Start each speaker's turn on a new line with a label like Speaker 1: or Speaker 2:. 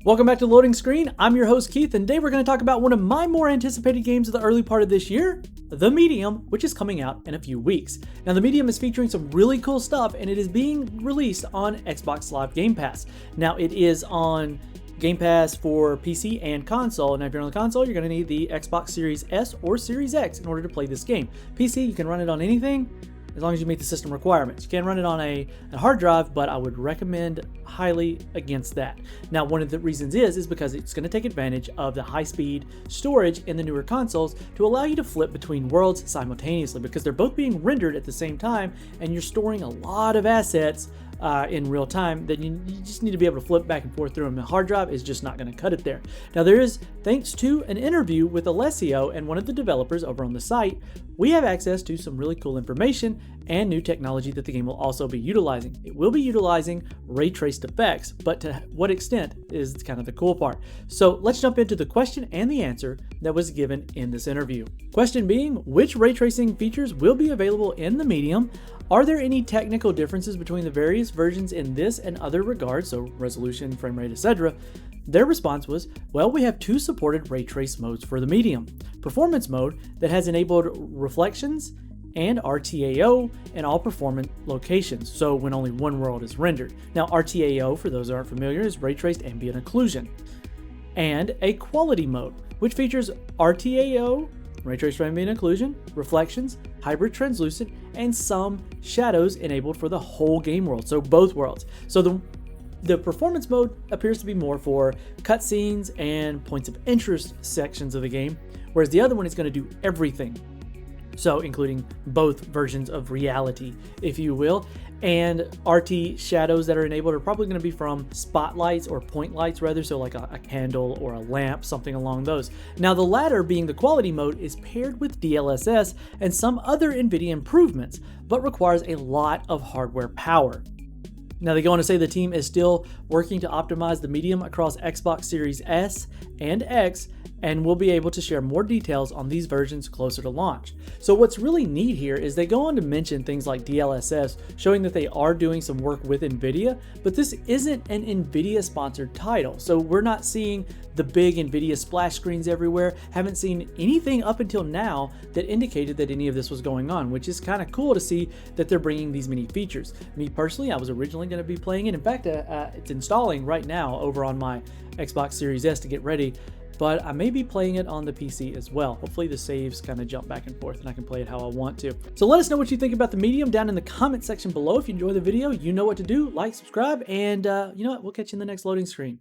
Speaker 1: Welcome back to Loading Screen. I'm your host Keith, and today we're going to talk about one of my more anticipated games of the early part of this year, The Medium, which is coming out in a few weeks. Now, The Medium is featuring some really cool stuff, and it is being released on Xbox Live Game Pass. Now, it is on Game Pass for PC and console. Now, if you're on the console, you're going to need the Xbox Series S or Series X in order to play this game. PC, you can run it on anything, as long as you meet the system requirements. You can run it on a hard drive, but I would recommend highly against that. Now, one of the reasons is because it's going to take advantage of the high-speed storage in the newer consoles to allow you to flip between worlds simultaneously, because they're both being rendered at the same time, and you're storing a lot of assets in real time that you just need to be able to flip back and forth through them. The hard drive is just not going to cut it there. Now, there is, thanks to an interview with Alessio and one of the developers over on the site, we have access to some really cool information and new technology that the game will also be utilizing. It will be utilizing ray-traced effects, but to what extent is kind of the cool part. So let's jump into the question and the answer that was given in this interview. Question being, which ray tracing features will be available in the Medium? Are there any technical differences between the various versions in this and other regards, so resolution, frame rate, etc.? Their response was, well, we have two supported ray trace modes for the Medium. Performance mode that has enabled reflections and RTAO in all performance locations, so when only one world is rendered. Now, RTAO, for those who aren't familiar, is Raytraced Ambient Occlusion. And a quality mode, which features RTAO, Raytraced Ambient Occlusion, reflections, hybrid translucent, and some shadows enabled for the whole game world, so both worlds. So the performance mode appears to be more for cutscenes and points of interest sections of the game, whereas the other one is going to do everything. So including both versions of reality, if you will. And RT shadows that are enabled are probably going to be from spotlights or point lights rather, so like a candle or a lamp, something along those. Now, the latter, being the quality mode, is paired with DLSS and some other NVIDIA improvements, but requires a lot of hardware power. Now, they go on to say the team is still working to optimize the Medium across Xbox Series S and X, and we'll be able to share more details on these versions closer to launch. So what's really neat here is they go on to mention things like DLSS, showing that they are doing some work with NVIDIA, but this isn't an NVIDIA sponsored title. So we're not seeing the big NVIDIA splash screens everywhere, haven't seen anything up until now that indicated that any of this was going on, which is kind of cool to see that they're bringing these many features. Me personally, I was originally going to be playing it. In fact, it's installing right now over on my Xbox Series S to get ready, but I may be playing it on the PC as well. Hopefully the saves kind of jump back and forth and I can play it how I want to. So let us know what you think about the Medium down in the comment section below. If you enjoy the video, you know what to do. Like, subscribe, and you know what? We'll catch you in the next loading screen.